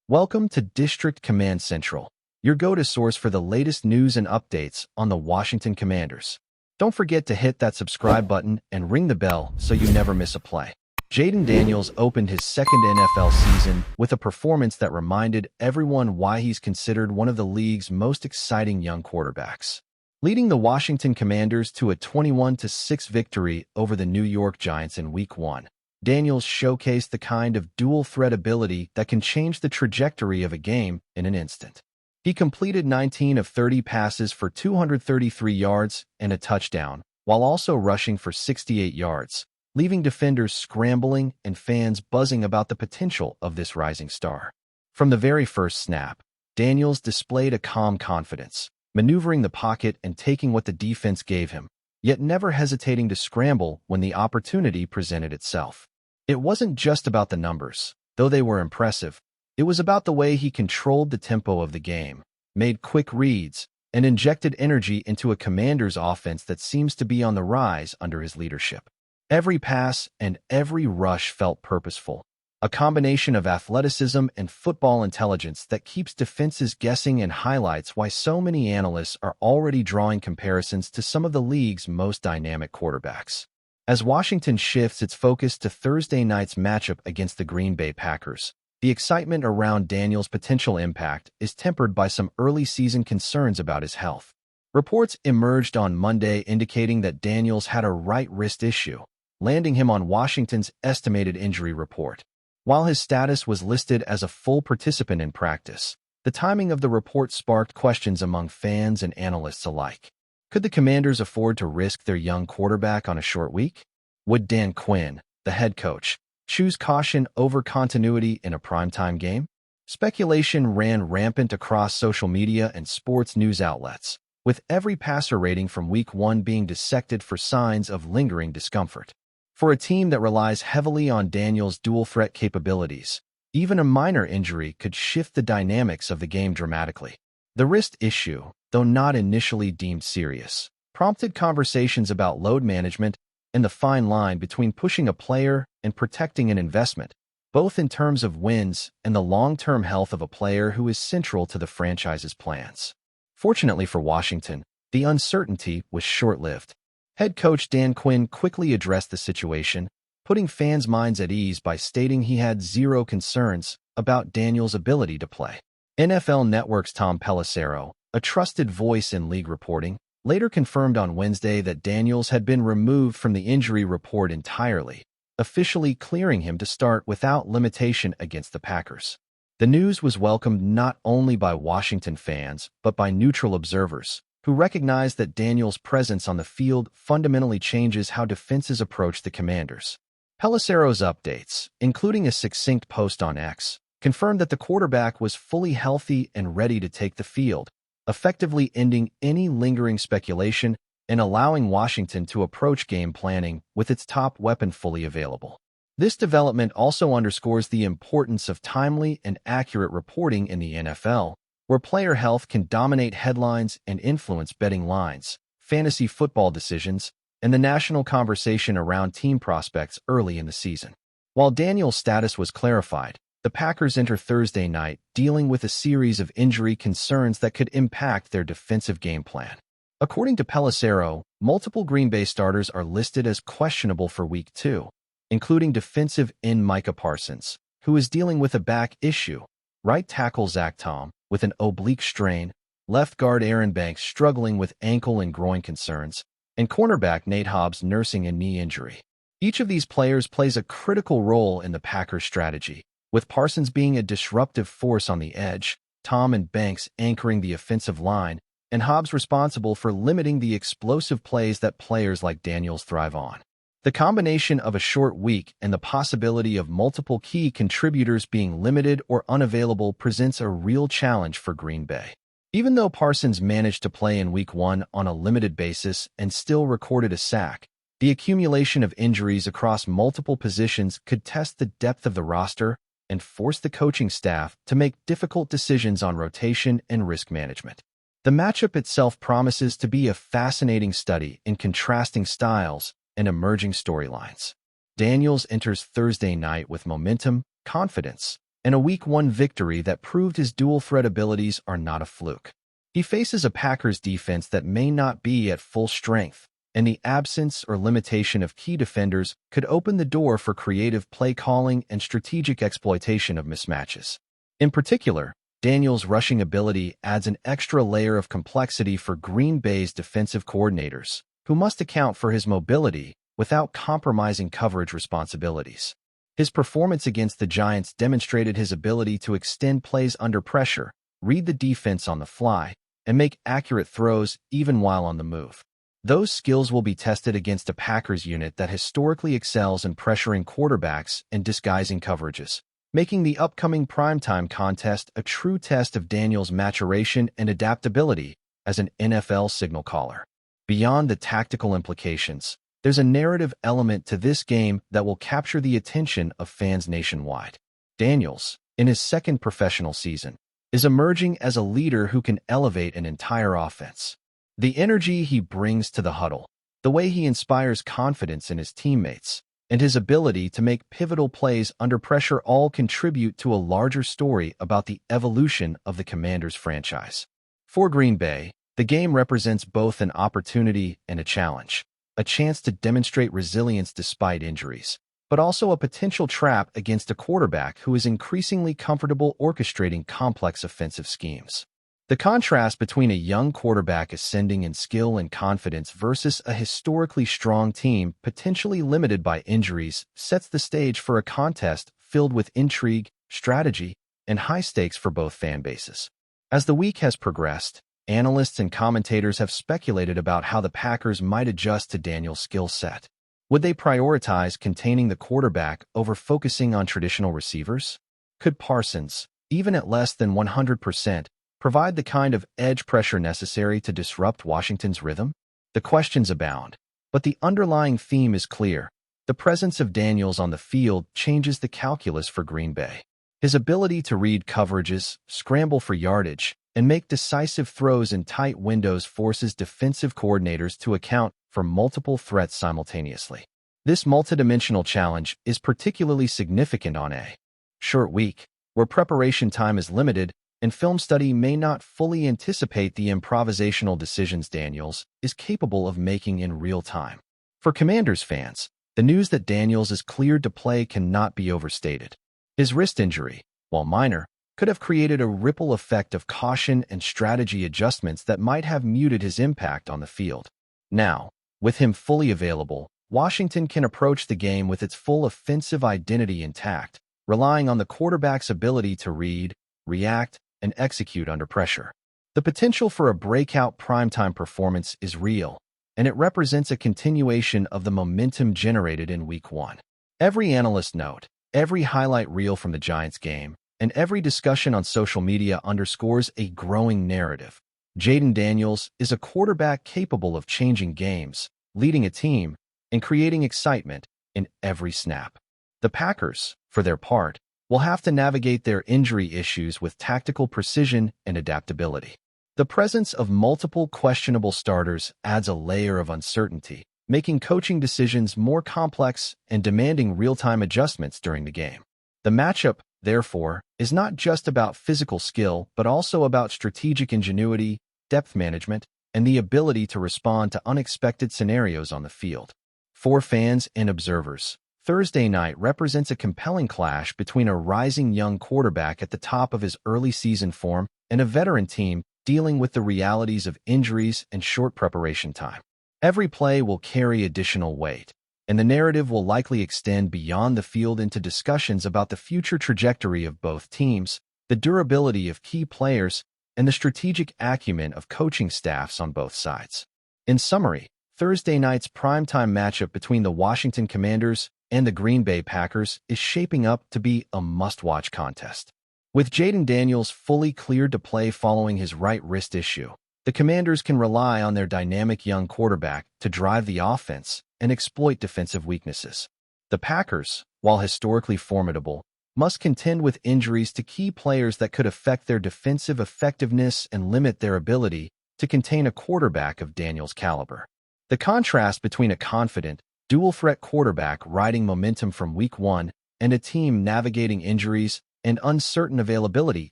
Welcome to District Command Central, your go-to source for the latest news and updates on the Washington Commanders. Don't forget to hit that subscribe button and ring the bell so you never miss a play. Jayden Daniels opened his second NFL season with a performance that reminded everyone why he's considered one of the league's most exciting young quarterbacks. Leading the Washington Commanders to a 21-6 victory over the New York Giants in Week 1. Daniels showcased the kind of dual-threat ability that can change the trajectory of a game in an instant. He completed 19 of 30 passes for 233 yards and a touchdown, while also rushing for 68 yards, leaving defenders scrambling and fans buzzing about the potential of this rising star. From the very first snap, Daniels displayed a calm confidence, maneuvering the pocket and taking what the defense gave him, yet never hesitating to scramble when the opportunity presented itself. It wasn't just about the numbers, though they were impressive. It was about the way he controlled the tempo of the game, made quick reads, and injected energy into a Commander's offense that seems to be on the rise under his leadership. Every pass and every rush felt purposeful, a combination of athleticism and football intelligence that keeps defenses guessing and highlights why so many analysts are already drawing comparisons to some of the league's most dynamic quarterbacks. As Washington shifts its focus to Thursday night's matchup against the Green Bay Packers, the excitement around Daniels' potential impact is tempered by some early season concerns about his health. Reports emerged on Monday indicating that Daniels had a right wrist issue, landing him on Washington's estimated injury report. While his status was listed as a full participant in practice, the timing of the report sparked questions among fans and analysts alike. Could the Commanders afford to risk their young quarterback on a short week? Would Dan Quinn, the head coach, choose caution over continuity in a primetime game? Speculation ran rampant across social media and sports news outlets, with every passer rating from Week 1 being dissected for signs of lingering discomfort. For a team that relies heavily on Daniels' dual-threat capabilities, even a minor injury could shift the dynamics of the game dramatically. The wrist issue, though not initially deemed serious, prompted conversations about load management and the fine line between pushing a player and protecting an investment, both in terms of wins and the long-term health of a player who is central to the franchise's plans. Fortunately for Washington, the uncertainty was short-lived. Head coach Dan Quinn quickly addressed the situation, putting fans' minds at ease by stating he had zero concerns about Daniels' ability to play. NFL Network's Tom Pelissero, a trusted voice in league reporting, later confirmed on Wednesday that Daniels had been removed from the injury report entirely, officially clearing him to start without limitation against the Packers. The news was welcomed not only by Washington fans, but by neutral observers, who recognized that Daniels' presence on the field fundamentally changes how defenses approach the Commanders. Pelissero's updates, including a succinct post on X, confirmed that the quarterback was fully healthy and ready to take the field, effectively ending any lingering speculation and allowing Washington to approach game planning with its top weapon fully available. This development also underscores the importance of timely and accurate reporting in the NFL, where player health can dominate headlines and influence betting lines, fantasy football decisions, and the national conversation around team prospects early in the season. While Daniels' status was clarified, the Packers enter Thursday night dealing with a series of injury concerns that could impact their defensive game plan. According to Pelissero, multiple Green Bay starters are listed as questionable for Week 2, including defensive end Micah Parsons, who is dealing with a back issue, right tackle Zach Tom with an oblique strain, left guard Aaron Banks struggling with ankle and groin concerns, and cornerback Nate Hobbs nursing a knee injury. Each of these players plays a critical role in the Packers' strategy, with Parsons being a disruptive force on the edge, Tom and Banks anchoring the offensive line, and Hobbs responsible for limiting the explosive plays that players like Daniels thrive on. The combination of a short week and the possibility of multiple key contributors being limited or unavailable presents a real challenge for Green Bay. Even though Parsons managed to play in Week 1 on a limited basis and still recorded a sack, the accumulation of injuries across multiple positions could test the depth of the roster and force the coaching staff to make difficult decisions on rotation and risk management. The matchup itself promises to be a fascinating study in contrasting styles and emerging storylines. Daniels enters Thursday night with momentum, confidence, and a Week 1 victory that proved his dual-threat abilities are not a fluke. He faces a Packers defense that may not be at full strength, and the absence or limitation of key defenders could open the door for creative play calling and strategic exploitation of mismatches. In particular, Daniels' rushing ability adds an extra layer of complexity for Green Bay's defensive coordinators, who must account for his mobility without compromising coverage responsibilities. His performance against the Giants demonstrated his ability to extend plays under pressure, read the defense on the fly, and make accurate throws even while on the move. Those skills will be tested against a Packers unit that historically excels in pressuring quarterbacks and disguising coverages, making the upcoming primetime contest a true test of Daniels' maturation and adaptability as an NFL signal caller. Beyond the tactical implications, there's a narrative element to this game that will capture the attention of fans nationwide. Daniels, in his second professional season, is emerging as a leader who can elevate an entire offense. The energy he brings to the huddle, the way he inspires confidence in his teammates, and his ability to make pivotal plays under pressure all contribute to a larger story about the evolution of the Commanders franchise. For Green Bay, the game represents both an opportunity and a challenge, a chance to demonstrate resilience despite injuries, but also a potential trap against a quarterback who is increasingly comfortable orchestrating complex offensive schemes. The contrast between a young quarterback ascending in skill and confidence versus a historically strong team potentially limited by injuries sets the stage for a contest filled with intrigue, strategy, and high stakes for both fan bases. As the week has progressed, analysts and commentators have speculated about how the Packers might adjust to Daniels' skill set. Would they prioritize containing the quarterback over focusing on traditional receivers? Could Parsons, even at less than 100%, provide the kind of edge pressure necessary to disrupt Washington's rhythm? The questions abound, but the underlying theme is clear. The presence of Daniels on the field changes the calculus for Green Bay. His ability to read coverages, scramble for yardage, and make decisive throws in tight windows forces defensive coordinators to account for multiple threats simultaneously. This multidimensional challenge is particularly significant on a short week, where preparation time is limited and film study may not fully anticipate the improvisational decisions Daniels is capable of making in real time. For Commanders fans, the news that Daniels is cleared to play cannot be overstated. His wrist injury, while minor, could have created a ripple effect of caution and strategy adjustments that might have muted his impact on the field. Now, with him fully available, Washington can approach the game with its full offensive identity intact, relying on the quarterback's ability to read, react, and execute under pressure. The potential for a breakout primetime performance is real, and it represents a continuation of the momentum generated in Week 1. Every analyst note, every highlight reel from the Giants game, and every discussion on social media underscores a growing narrative. Jayden Daniels is a quarterback capable of changing games, leading a team, and creating excitement in every snap. The Packers, for their part, will have to navigate their injury issues with tactical precision and adaptability. The presence of multiple questionable starters adds a layer of uncertainty, making coaching decisions more complex and demanding real-time adjustments during the game. The matchup, therefore, is not just about physical skill, but also about strategic ingenuity, depth management, and the ability to respond to unexpected scenarios on the field. For fans and observers, Thursday night represents a compelling clash between a rising young quarterback at the top of his early season form and a veteran team dealing with the realities of injuries and short preparation time. Every play will carry additional weight, and the narrative will likely extend beyond the field into discussions about the future trajectory of both teams, the durability of key players, and the strategic acumen of coaching staffs on both sides. In summary, Thursday night's primetime matchup between the Washington Commanders and the Green Bay Packers is shaping up to be a must-watch contest. With Jayden Daniels fully cleared to play following his right wrist issue, the Commanders can rely on their dynamic young quarterback to drive the offense and exploit defensive weaknesses. The Packers, while historically formidable, must contend with injuries to key players that could affect their defensive effectiveness and limit their ability to contain a quarterback of Daniels' caliber. The contrast between a confident, dual-threat quarterback riding momentum from Week 1 and a team navigating injuries and uncertain availability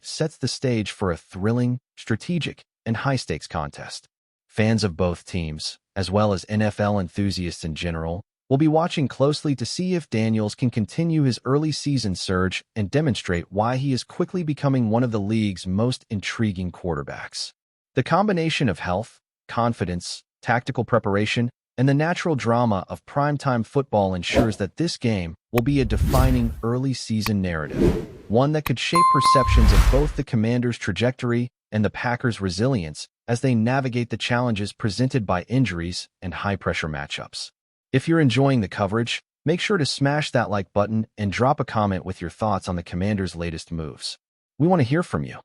sets the stage for a thrilling, strategic, and high-stakes contest. Fans of both teams, as well as NFL enthusiasts in general, will be watching closely to see if Daniels can continue his early season surge and demonstrate why he is quickly becoming one of the league's most intriguing quarterbacks. The combination of health, confidence, tactical preparation, and the natural drama of primetime football ensures that this game will be a defining early season narrative, one that could shape perceptions of both the Commanders' trajectory and the Packers' resilience as they navigate the challenges presented by injuries and high-pressure matchups. If you're enjoying the coverage, make sure to smash that like button and drop a comment with your thoughts on the Commanders' latest moves. We want to hear from you.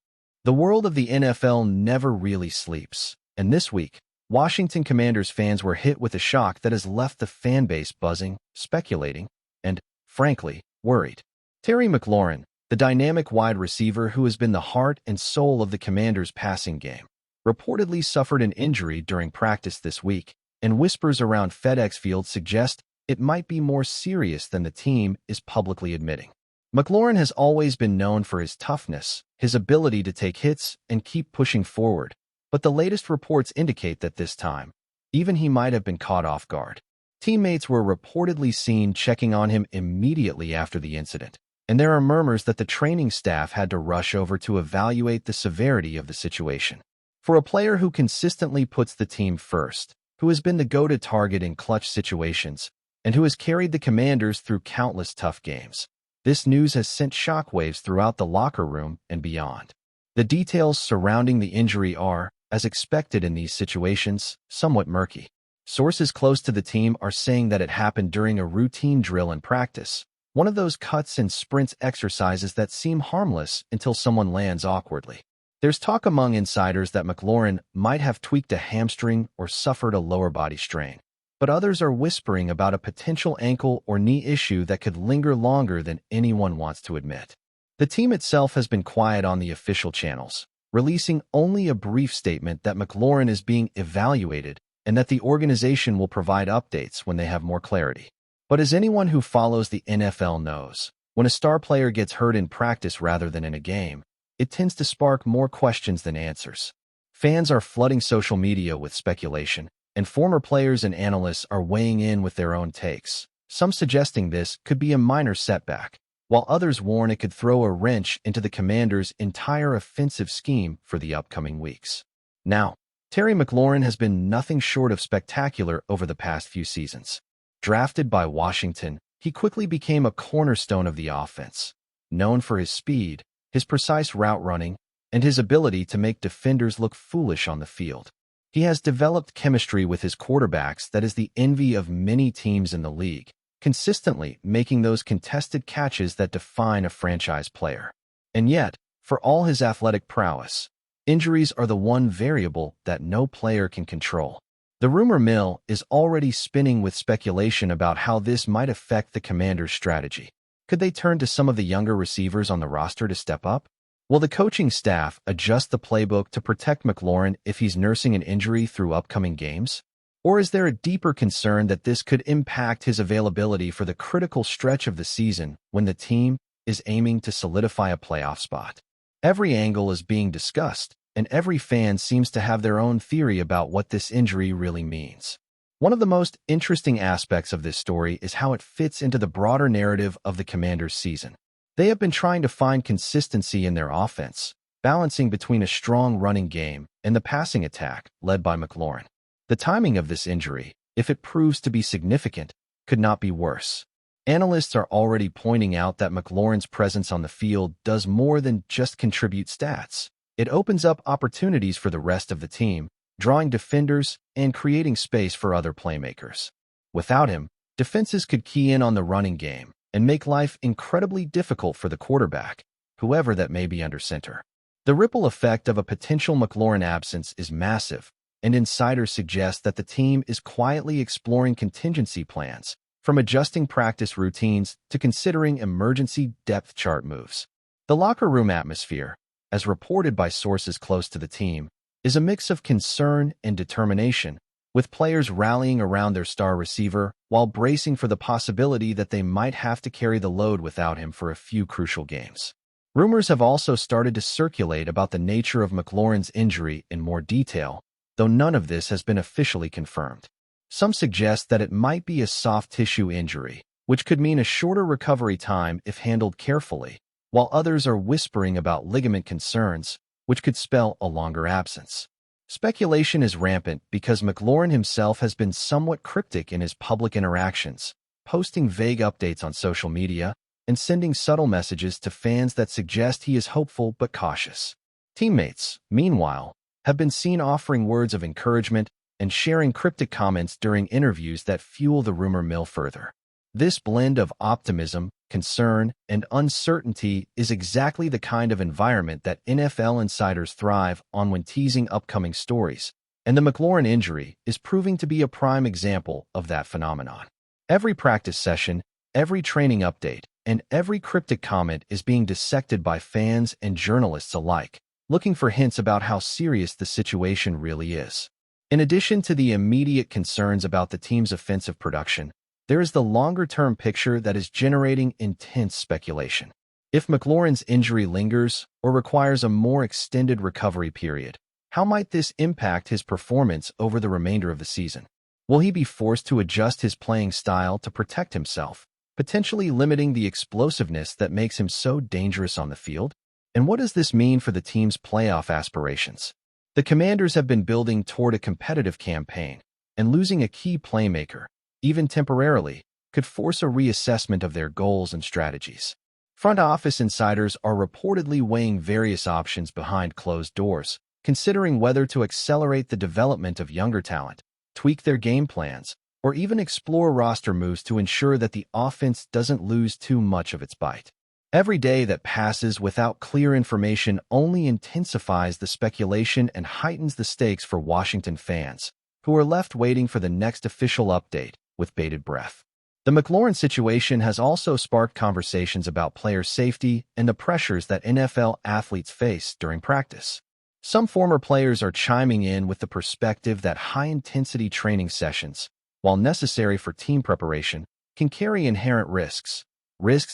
The world of the NFL never really sleeps, and this week, Washington Commanders fans were hit with a shock that has left the fanbase buzzing, speculating, and, frankly, worried. Terry McLaurin, the dynamic wide receiver who has been the heart and soul of the Commanders' passing game, reportedly suffered an injury during practice this week, and whispers around FedEx Field suggest it might be more serious than the team is publicly admitting. McLaurin has always been known for his toughness, his ability to take hits and keep pushing forward, but the latest reports indicate that this time, even he might have been caught off guard. Teammates were reportedly seen checking on him immediately after the incident, and there are murmurs that the training staff had to rush over to evaluate the severity of the situation. For a player who consistently puts the team first, who has been the go-to target in clutch situations, and who has carried the Commanders through countless tough games, this news has sent shockwaves throughout the locker room and beyond. The details surrounding the injury are, as expected in these situations, somewhat murky. Sources close to the team are saying that it happened during a routine drill in practice, one of those cuts and sprints exercises that seem harmless until someone lands awkwardly. There's talk among insiders that McLaurin might have tweaked a hamstring or suffered a lower body strain, but others are whispering about a potential ankle or knee issue that could linger longer than anyone wants to admit. The team itself has been quiet on the official channels, releasing only a brief statement that McLaurin is being evaluated and that the organization will provide updates when they have more clarity. But as anyone who follows the NFL knows, when a star player gets hurt in practice rather than in a game, it tends to spark more questions than answers. Fans are flooding social media with speculation, and former players and analysts are weighing in with their own takes, some suggesting this could be a minor setback, while others warn it could throw a wrench into the Commanders' entire offensive scheme for the upcoming weeks. Now, Terry McLaurin has been nothing short of spectacular over the past few seasons. Drafted by Washington, he quickly became a cornerstone of the offense, known for his speed, his precise route running, and his ability to make defenders look foolish on the field. He has developed chemistry with his quarterbacks that is the envy of many teams in the league, consistently making those contested catches that define a franchise player. And yet, for all his athletic prowess, injuries are the one variable that no player can control. The rumor mill is already spinning with speculation about how this might affect the Commanders' strategy. Could they turn to some of the younger receivers on the roster to step up? Will the coaching staff adjust the playbook to protect McLaurin if he's nursing an injury through upcoming games? Or is there a deeper concern that this could impact his availability for the critical stretch of the season when the team is aiming to solidify a playoff spot? Every angle is being discussed, and every fan seems to have their own theory about what this injury really means. One of the most interesting aspects of this story is how it fits into the broader narrative of the Commanders' season. They have been trying to find consistency in their offense, balancing between a strong running game and the passing attack led by McLaurin. The timing of this injury, if it proves to be significant, could not be worse. Analysts are already pointing out that McLaurin's presence on the field does more than just contribute stats. It opens up opportunities for the rest of the team, drawing defenders and creating space for other playmakers. Without him, defenses could key in on the running game and make life incredibly difficult for the quarterback, whoever that may be under center. The ripple effect of a potential McLaurin absence is massive, and insiders suggest that the team is quietly exploring contingency plans, from adjusting practice routines to considering emergency depth chart moves. The locker room atmosphere, as reported by sources close to the team, is a mix of concern and determination, with players rallying around their star receiver while bracing for the possibility that they might have to carry the load without him for a few crucial games. Rumors have also started to circulate about the nature of McLaurin's injury in more detail, though none of this has been officially confirmed. Some suggest that it might be a soft tissue injury, which could mean a shorter recovery time if handled carefully, while others are whispering about ligament concerns, which could spell a longer absence. Speculation is rampant because McLaurin himself has been somewhat cryptic in his public interactions, posting vague updates on social media and sending subtle messages to fans that suggest he is hopeful but cautious. Teammates, meanwhile, have been seen offering words of encouragement and sharing cryptic comments during interviews that fuel the rumor mill further. This blend of optimism, concern, and uncertainty is exactly the kind of environment that NFL insiders thrive on when teasing upcoming stories, and the McLaurin injury is proving to be a prime example of that phenomenon. Every practice session, every training update, and every cryptic comment is being dissected by fans and journalists alike, looking for hints about how serious the situation really is. In addition to the immediate concerns about the team's offensive production, there is the longer-term picture that is generating intense speculation. If McLaurin's injury lingers or requires a more extended recovery period, how might this impact his performance over the remainder of the season? Will he be forced to adjust his playing style to protect himself, potentially limiting the explosiveness that makes him so dangerous on the field? And what does this mean for the team's playoff aspirations? The Commanders have been building toward a competitive campaign, and losing a key playmaker, even temporarily, could force a reassessment of their goals and strategies. Front office insiders are reportedly weighing various options behind closed doors, considering whether to accelerate the development of younger talent, tweak their game plans, or even explore roster moves to ensure that the offense doesn't lose too much of its bite. Every day that passes without clear information only intensifies the speculation and heightens the stakes for Washington fans, who are left waiting for the next official update with bated breath. The McLaurin situation has also sparked conversations about player safety and the pressures that NFL athletes face during practice. Some former players are chiming in with the perspective that high-intensity training sessions, while necessary for team preparation, can carry inherent risks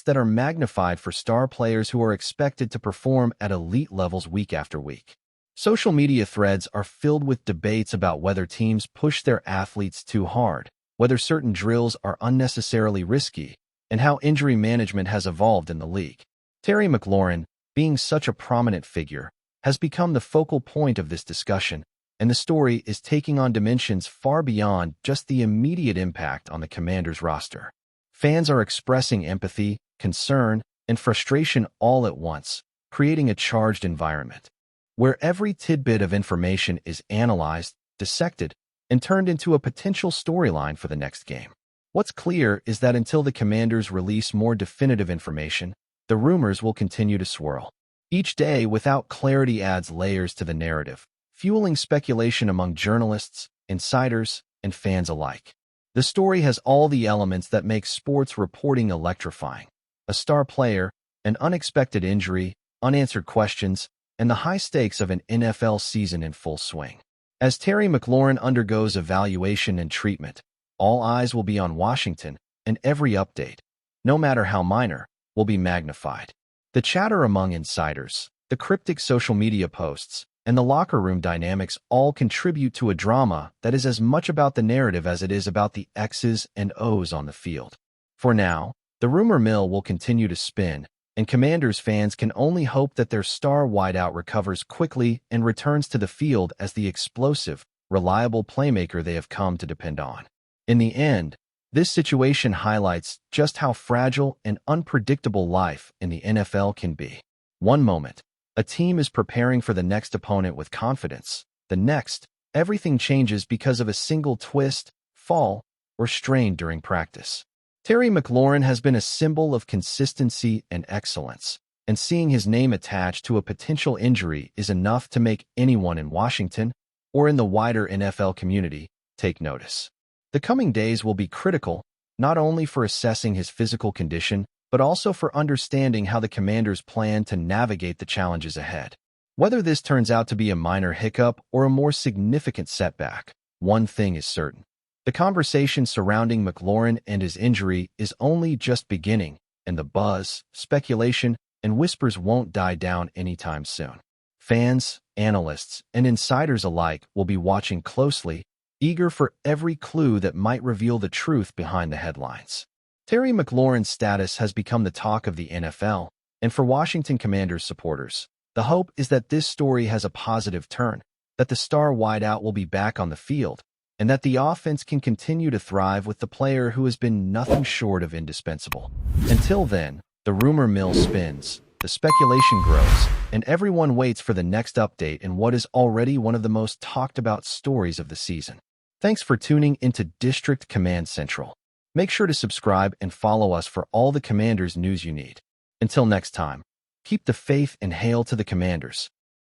that are magnified for star players who are expected to perform at elite levels week after week. Social media threads are filled with debates about whether teams push their athletes too hard, whether certain drills are unnecessarily risky, and how injury management has evolved in the league. Terry McLaurin, being such a prominent figure, has become the focal point of this discussion, and the story is taking on dimensions far beyond just the immediate impact on the Commanders' roster. Fans are expressing empathy, concern, and frustration all at once, creating a charged environment, where every tidbit of information is analyzed, dissected, and turned into a potential storyline for the next game. What's clear is that until the Commanders release more definitive information, the rumors will continue to swirl. Each day without clarity adds layers to the narrative, fueling speculation among journalists, insiders, and fans alike. The story has all the elements that make sports reporting electrifying: a star player, an unexpected injury, unanswered questions, and the high stakes of an NFL season in full swing. As Terry McLaurin undergoes evaluation and treatment, all eyes will be on Washington, and every update, no matter how minor, will be magnified. The chatter among insiders, the cryptic social media posts, and the locker room dynamics all contribute to a drama that is as much about the narrative as it is about the X's and O's on the field. For now, the rumor mill will continue to spin, and Commanders fans can only hope that their star wideout recovers quickly and returns to the field as the explosive, reliable playmaker they have come to depend on. In the end, this situation highlights just how fragile and unpredictable life in the NFL can be. One moment, a team is preparing for the next opponent with confidence. The next, everything changes because of a single twist, fall, or strain during practice. Terry McLaurin has been a symbol of consistency and excellence, and seeing his name attached to a potential injury is enough to make anyone in Washington, or in the wider NFL community, take notice. The coming days will be critical, not only for assessing his physical condition, but also for understanding how the Commanders plan to navigate the challenges ahead. Whether this turns out to be a minor hiccup or a more significant setback, one thing is certain: the conversation surrounding McLaurin and his injury is only just beginning, and the buzz, speculation, and whispers won't die down anytime soon. Fans, analysts, and insiders alike will be watching closely, eager for every clue that might reveal the truth behind the headlines. Terry McLaurin's status has become the talk of the NFL, and for Washington Commanders supporters, the hope is that this story has a positive turn, that the star wideout will be back on the field, and that the offense can continue to thrive with the player who has been nothing short of indispensable. Until then, the rumor mill spins, the speculation grows, and everyone waits for the next update in what is already one of the most talked about stories of the season. Thanks for tuning into District Command Central. Make sure to subscribe and follow us for all the Commanders news you need. Until next time, keep the faith and hail to the Commanders.